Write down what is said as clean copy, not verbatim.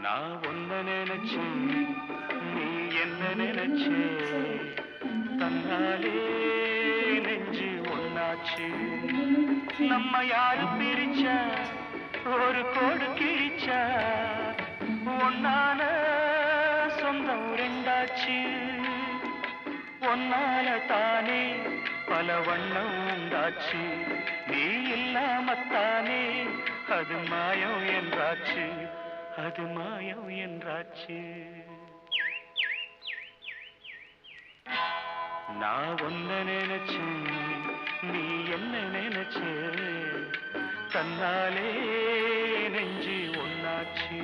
நான் ஒன்ன நினைச்சேன், நீ என்ன நினைச்சே, தன்னாலே நெஞ்சு ஒன்னாச்சு. நம்ம யாரு பிரிச்சா, ஒரு கோடு கிழிச்சா, ஒன்னால சொந்தம் ரெண்டாச்சு. ஒன்னால தானே பல வண்ணம் உண்டாச்சு. நீ இல்லாமத்தானே அது மாயம் என்றாச்சு, அது மாயம் என்றாச்சு. நான் ஒன்ன நினைச்சேன், நீ என்ன நினைச்சே, தன்னாலே நெஞ்சு ஒன்னாச்சு.